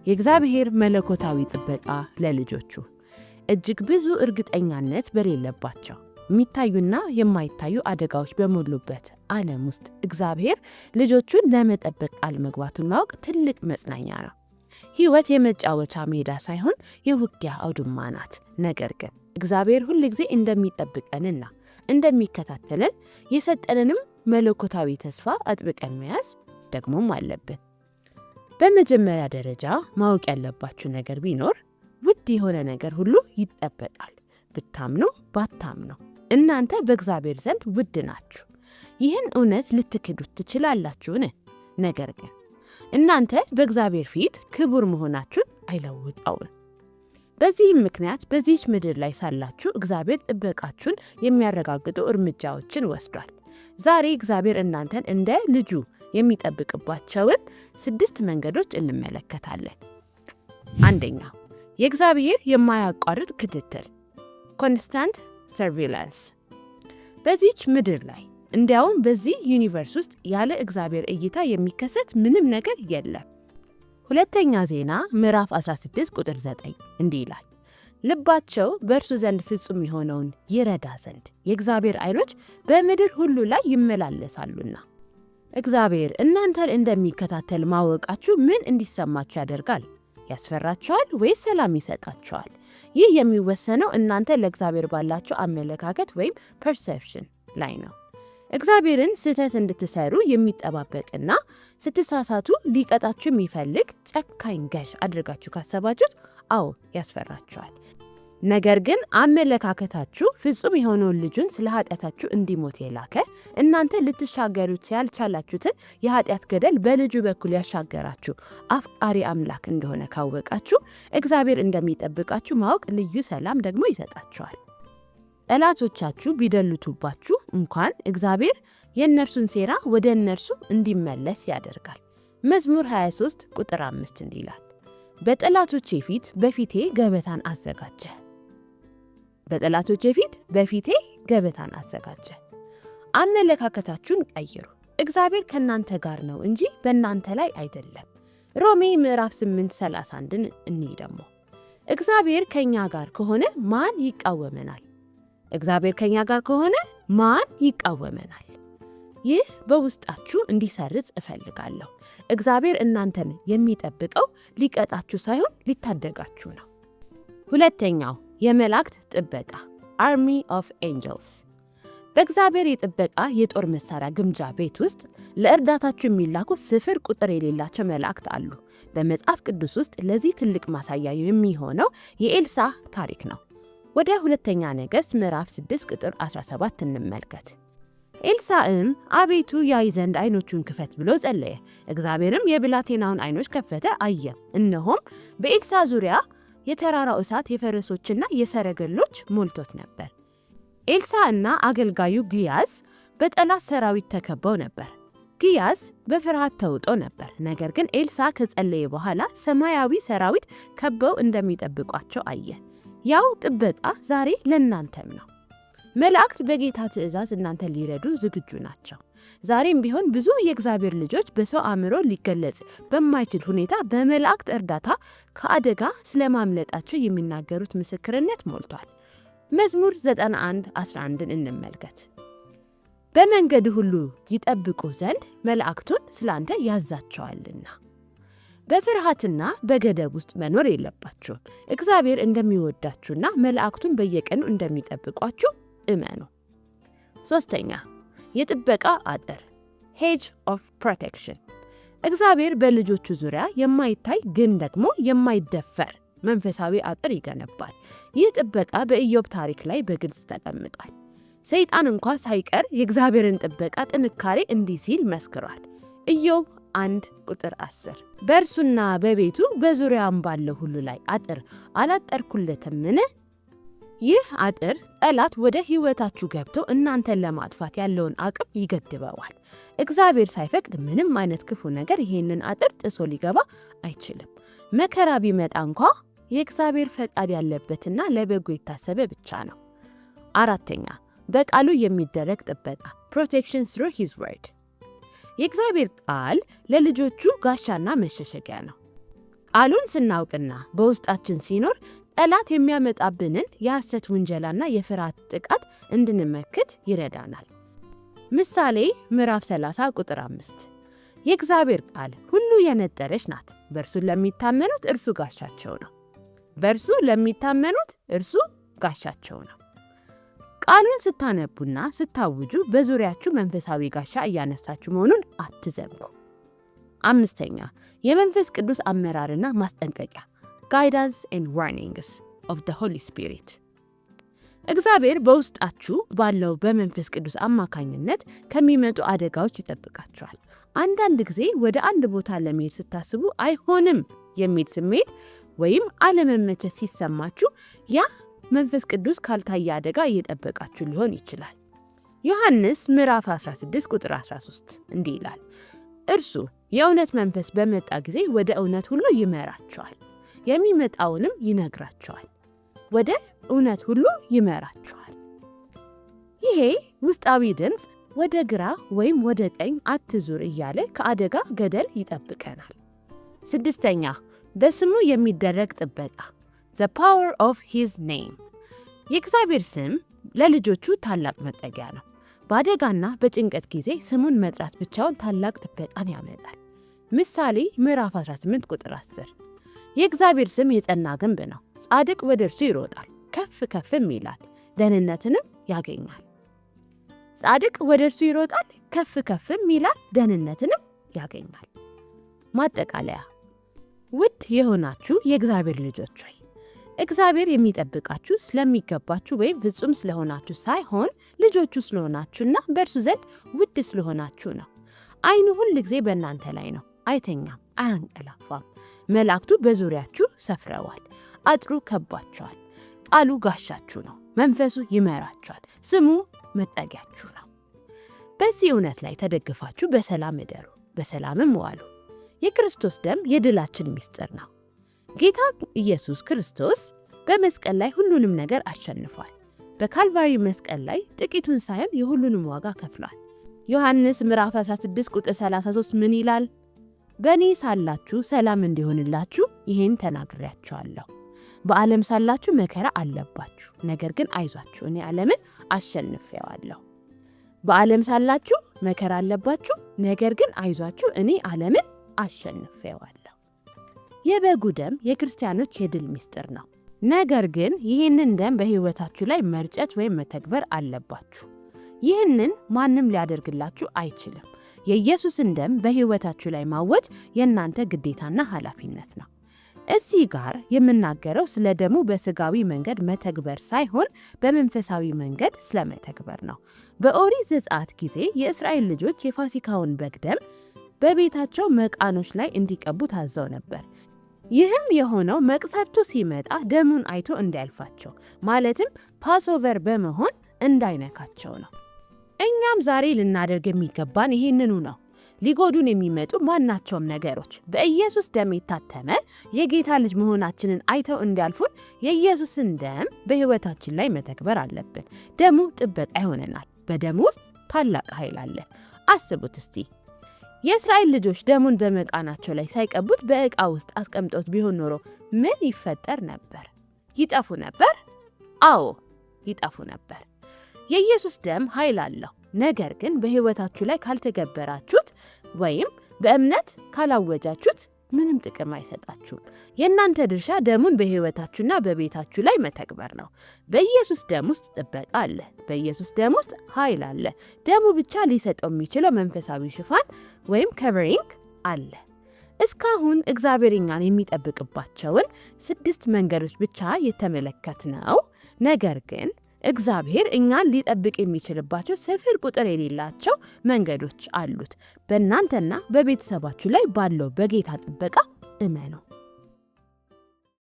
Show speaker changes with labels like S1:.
S1: የእግዚአብሔር መለኮታዊ ጥበቃ ለልጆቹ እጅግ ብዙ እርግጠኛነት በሌለባቸው የሚታዩና የማይታዩ አደጋዎች በሞሉበት ዓለም ውስጥ እግዚአብሔር ልጆቹን ለመጠበቅ ቃል መግባቱን ማወቅ ትልቅ መጽናኛ ነው። ሕይወት የመጫወቻ ሜዳ ሳይሆን የውጊያ አውድማ ናት። ነገር ግን እግዚአብሔር ሁል ጊዜ እንደሚጠብቀንና እንደሚከታተለን የሰጠንንም መለኮታዊ ተስፋ አጥብቀን መያዝ ደግሞም አለብን። በመጀመሪያ ደረጃ ማወቅ ያለባችሁ ነገር ቢኖር ውድ የሆነ ነገር ሁሉ ይጠበቃል። ብታምኑ ባታምኑ እናንተ በእግዚአብሔር ዘንድ ውድ ናችሁ። ይህን እውነት ልትክዱት ትችላላችሁን? ነገር ግን እናንተ በእግዚአብሔር ፊት ክቡር መሆናችሁን አይለውጠውም። በዚህም ምክንያት በዚህች ምድር ላይ ሳላችሁ እግዚአብሔር ጥበቃችሁን የሚያረጋግጡ እርምጃዎችን ወስዷል። ዛሬ እግዚአብሔር እናንተን እንደ ልጁ የሚጠብቅባቸውን 6 መንገዶች እንመለከታለን። አንደኛው የእግዚአብሔር የማያቋርጥ ክትትል ኮንስታንት ሰርቪላንስ። በዚህች ምድር ላይ እንዲያውም በዚህ ዩኒቨርስ ውስጥ ያለ እግዚአብሔር እይታ የሚከሰት ምንም ነገር የለም። ሁለተኛ ዜና ምዕራፍ 16 ቁጥር 9 እንዲህ ይላል፣ ልባቸው በእርሱ ዘንድ ፍጹም የሆነውን ይረዳ ዘንድ የእግዚአብሔር ዓይኖች በምድር ሁሉ ላይ ይመላለሳሉና። እግዚአብሔር እናንተን እንደሚከታተል ማወቃችሁ ምን እንዲሰማችሁ ያደርጋል? ያስፈራችኋል ወይስ ሰላም ይሰጣችኋል? ይህ የሚወሰነው እናንተ ለእግዚአብሔር ባላችሁ አመለካከት ወይም ፐርሴፕሽን ላይ ነው። እግዚአብሔርን ስህተት እንድትሰሩ የሚጠባበቅና ስትሳሳቱ ሊቀጣችሁ የሚፈልግ ጨካኝ ገዥ አድርጋችሁ ካሰባችሁት፣ አዎ ያስፈራችኋል። ነገር ግን አመለካከታችሁ ፍጹም የሆነውን ልጁን ስለ ኃጢአታችሁ እንዲሞት የላከ እናንተ ልትሻገሩት ያልቻላችሁትን የኃጢአት ገደል በልጁ በኩል ያሻገራችሁ አፍቃሪ አምላክ እንደሆነ ካወቃችሁ እግዚአብሔር እንደሚጠብቃችሁ ማወቅ ልዩ ሰላም ደግሞ ይሰጣችኋል። ጠላቶቻችሁ ቢደልቱባችሁ እንኳን እግዚአብሔር የእነርሱን ሴራ ወደ እነርሱ እንዲመለስ ያደርጋል። መዝሙር 23 ቁጥር 5 እንዲህ ይላል፣ በጠላቶቼ ፊት በፊቴ ገበታን አዘጋጀ። በጠላቶቼ ፊት በፊቴ ገበታን አዘጋጀ። አመለካከታችሁን ቀይሩ። እግዚአብሔር ከእናንተ ጋር ነው እንጂ በእናንተ ላይ አይደለም። ሮሜ ምዕራፍ 8:31 እንይ ደግሞ እግዚአብሔር ከኛ ጋር ከሆነ ማን ይቃወመናል? እግዚአብሔር ከኛ ጋር ከሆነ ማን ይቃወመናል? ይህ በውስጣችሁ እንዲሰርጽ እፈልጋለሁ። እግዚአብሔር እናንተን የሚጠብቀው ሊቀጣችሁ ሳይሆን ሊታደጋችሁ ነው። ሁለተኛው የመላእክት ጥበቃ አርሚ ኦፍ ኤንጀልስ። በእግዚአብሔር የጥበቃ የጦር መሳሪያ ግምጃ ቤት ውስጥ ለእርዳታችሁ የሚላኩ ስፍር ቁጥር የሌላቸው መላእክት አሉ። በመጽሐፍ ቅዱስ ውስጥ ለዚህ ትልቅ ማሳያ የሚሆነው የኤልሳ ታሪክ ነው። ወደ ሁለተኛ ነገሥት ምዕራፍ 6 ቁጥር 17 እንመልከት። ኤልሳዕም አቤቱ ያይ ዘንድ ዓይኖቹን ክፈት ብሎ ጸለየ። እግዚአብሔርም የብላቴናውን ዓይኖች ከፈተ፣ አየም። እነሆም በኤልሳ ዙሪያ የተራራው እሳት የፈረሶችና የሰረገሎች ሞልቶት ነበር። ኤልሳ እና አገልጋዩ ግያዝ በጠላት ሰራዊት ተከበው ነበር። ግያዝ በፍርሃት ተውጦ ነበር። ነገር ግን ኤልሳ ከጸለየ በኋላ ሰማያዊ ሰራዊት ከበው እንደሚጠብቋቸው አየ። ያው ጥበቃ ዛሬ ለእናንተም ነው። መላእክት በጌታ ትእዛዝ እናንተ ሊረዱ ዝግጁ ናቸው። ዛሬም ቢሆን ብዙ የእግዚአብሔር ልጆች በሰው አእምሮ ሊገለጽ በማይችል ሁኔታ በመላእክት እርዳታ ከአደጋ ስለማምለጣቸው የሚናገሩት ምስክርነት ሞልቷል። መዝሙር 91:11 እንመልከት። በመንገድ ሁሉ ይጠብቁ ዘንድ መላእክቱን ስላንተ ያዛቸዋልና። በፍርሃትና በገደብ ውስጥ መኖር የለባችሁም። እግዚአብሔር እንደሚወዳችሁና መላእክቱን በየቀኑ እንደሚጠብቋችሁ እመኑ። ሶስተኛ የጥበቃ አጥር ሄጅ ኦፍ ፕሮቴክሽን። እግዚአብሔር በልጆቹ ዙሪያ የማይታይ ግን ደግሞ የማይደፈር መንፈሳዊ አጥር ይገነባል። ይህ ጥበቃ በኢዮብ ታሪክ ላይ በግልጽ ተቀምጧል። ሰይጣን እንኳ ሳይቀር የእግዚአብሔርን ጥበቃ ጥንካሬ እንዲህ ሲል መስክሯል። ኢዮብ 1 ቁጥር 10 በእርሱና በቤቱ በዙሪያም ባለው ሁሉ ላይ አጥር አላጠርኩለትምን? ይህ አጥር ጠላት ወደ ሕይወታችሁ ገብቶ እናንተን ለማጥፋት ያለውን አቅም ይገድበዋል። እግዚአብሔር ሳይፈቅድ ምንም አይነት ክፉ ነገር ይሄንን አጥር ጥሶ ሊገባ አይችልም። መከራ ቢመጣ እንኳ የእግዚአብሔር ፈቃድ ያለበትና ለበጎ የታሰበ ብቻ ነው። አራተኛ በቃሉ የሚደረግ ጥበቃ ፕሮቴክሽን through his word። የእግዚአብሔር ቃል ለልጆቹ ጋሻና መሸሸጊያ ነው። ቃሉን ስናውቅና በውስጣችን ሲኖር ጠላት የሚያመጣብንን የሐሰት ውንጀላና የፍርሃት ጥቃት እንድንመክት ይረዳናል። ምሳሌ ምዕራፍ 30 ቁጥር 5 የእግዚአብሔር ቃል ሁሉ የነጠረች ናት፣ በእርሱ ለሚታመኑት እርሱ ጋሻቸው ነው። በእርሱ ለሚታመኑት እርሱ ጋሻቸው ነው። ቃሉን ስታነቡና ስታውጁ በዙሪያችሁ መንፈሳዊ ጋሻ እያነሳችሁ መሆኑን አትዘንጉ። 5ኛ የመንፈስ ቅዱስ አመራርና ማስጠንቀቂያ guidance and warnings of the Holy Spirit። እግዚአብሔር በውስጣችሁ ባለው በመንፈስ ቅዱስ አማካኝነት ከሚመጡ አደጋዎች ይጠብቃችኋል። አንዳንድ ጊዜ ወደ አንድ ቦታ ለመሄድ ስታስቡ አይሆንም የሚል ስሜት ወይም አለመመቸት ሲሰማችሁ ያ መንፈስ ቅዱስ ካልታየ አደጋ እየጠበቃችሁ ሊሆን ይችላል። ዮሐንስ ምዕራፍ 16 ቁጥር 13 እንዲህ ይላል፣ እርሱ የእውነት መንፈስ በመጣ ጊዜ ወደ እውነት ሁሉ ይመራችኋል፣ የሚመጣውንም ይነግራችኋል፣ ወደ እውነት ሁሉ ይመራችኋል። ይሄ ውስጣዊ ድምፅ ወደ ግራ ወይም ወደ ቀኝ አትዙር እያለ ከአደጋ ገደል ይጠብቀናል። 6ኛ በስሙ የሚደረግ ጥበቃ the power of his name። የእግዚአብሔር ስም ለልጆቹ ታላቅ መጠጊያ ነው። በአደጋና በጭንቀት ጊዜ ስሙን መጥራት ብቻውን ታላቅ ጥበቃን ያመጣል። ምሳሌ ምዕራፍ 18 ቁጥር 10 የእግዚአብሔር ስም የጸና ግንብ ነው፣ ጻድቅ ወደ እርሱ ይሮጣል፣ ከፍ ከፍም ይላል፣ ደህንነትንም ያገኛል። ጻድቅ ወደ እርሱ ይሮጣል፣ ከፍ ከፍም ይላል፣ ደህንነትንም ያገኛል። ማጠቃለያ፣ ውድ የሆናችሁ የእግዚአብሔር ልጆች ሆይ እግዚአብሔር የሚጠብቃችሁ ስለሚገባችሁ ወይም ፍጹም ስለሆናችሁ ሳይሆን ልጆቹ ስለሆናችሁና በእርሱ ዘንድ ውድ ስለሆናችሁ ነው። ዓይኑ ሁል ጊዜ በእናንተ ላይ ነው፣ አይተኛም፣ አያንቀላፋም። መላእክቱ በዙሪያችሁ ሰፍረዋል፣ አጥሩ ከቧችኋል። ቃሉ ጋሻችሁ ነው፣ መንፈሱ ይመራችኋል፣ ስሙ መጠጊያችሁ ነው። በዚህ እውነት ላይ ተደግፋችሁ በሰላም እደሩ፣ በሰላምም ዋሉ። የክርስቶስ ደም የድላችን ምስጢር ነው። ጌታ ኢየሱስ ክርስቶስ በመስቀል ላይ ሁሉንም ነገር አሸንፏል። በካልቫሪ መስቀል ላይ ጥቂቱን ሳይሆን የሁሉንም ዋጋ ከፍሏል። ዮሐንስ ምዕራፍ 16 ቁጥር 33 ምን ይላል? በእኔ ሳላችሁ ሰላም እንዲሆንላችሁ ይህን ተናግሬያችኋለሁ። በዓለም ሳላችሁ መከራ አለባችሁ፣ ነገር ግን አይዟችሁ እኔ ዓለምን አሸንፌዋለሁ። በዓለም ሳላችሁ መከራ አለባችሁ፣ ነገር ግን አይዟችሁ እኔ ዓለምን አሸንፌዋለሁ። የበጉ ደም የክርስቲያኖች የድል ምስጢር ነው። ነገር ግን ይህንን ደም በሕይወታችሁ ላይ መርጨት ወይም መተግበር አለባችሁ። ይህንን ማንም ሊያደርግላችሁ አይችልም። የኢየሱስን ደም በሕይወታችሁ ላይ ማወጅ የእናንተ ግዴታና ኃላፊነት ነው። እዚህ ጋር የምናገረው ስለ ደሙ በሥጋዊ መንገድ መተግበር ሳይሆን በመንፈሳዊ መንገድ ስለመተግበር ነው። በኦሪት ዘጸአት ጊዜ የእስራኤል ልጆች የፋሲካውን በግ ደም በቤታቸው መቃኖች ላይ እንዲቀቡ ታዘው ነበር። ይህም የሆነው መቅሰፍቱ ሲመጣ ደሙን አይቶ እንዲያልፋቸው ማለትም ፓስኦቨር በመሆን እንዳይነካቸው ነው። እኛም ዛሬ ልናደርግ የሚገባን ይህንኑ ነው። ሊጎዱን የሚመጡ ማናቸውም ነገሮች በኢየሱስ ደም የታተመ የጌታ ልጅ መሆናችንን አይተው እንዲያልፉን የኢየሱስን ደም በሕይወታችን ላይ መተግበር አለብን። ደሙ ጥበቃ ይሆነናል። በደሙ ውስጥ ታላቅ ኃይል አለ። አስቡት እስቲ የእስራኤል ልጆች ደሙን በመቃናቸው ላይ ሳይቀቡት በዕቃ ውስጥ አስቀምጦት ቢሆን ኖሮ ምን ይፈጠር ነበር? ይጠፉ ነበር? አዎ ይጠፉ ነበር። የኢየሱስ ደም ኃይል አለው። ነገር ግን በሕይወታችሁ ላይ ካልተገበራችሁት ወይም በእምነት ካላወጃችሁት ምንም ጥቅም አይሰጣችሁም። የእናንተ ድርሻ ደሙን በሕይወታችሁና በቤታችሁ ላይ መተግበር ነው። በኢየሱስ ደም ውስጥ ጥበቃ አለ። በኢየሱስ ደም ውስጥ ኃይል አለ። ደሙ ብቻ ሊሰጠው የሚችለው መንፈሳዊ ሽፋን ወይም ከቨሪንግ አለ። እስካሁን እግዚአብሔር እኛን የሚጠብቅባቸውን 6 መንገዶች ብቻ የተመለከትነው፣ ነገር ግን እግዚአብሔር እኛን ሊጠብቅ የሚችልባቸው ስፍር ቁጥር የሌላቸው መንገዶች አሉት። በእናንተና በቤተሰባችሁ ላይ ባለው በጌታ ጥበቃ እመኑ።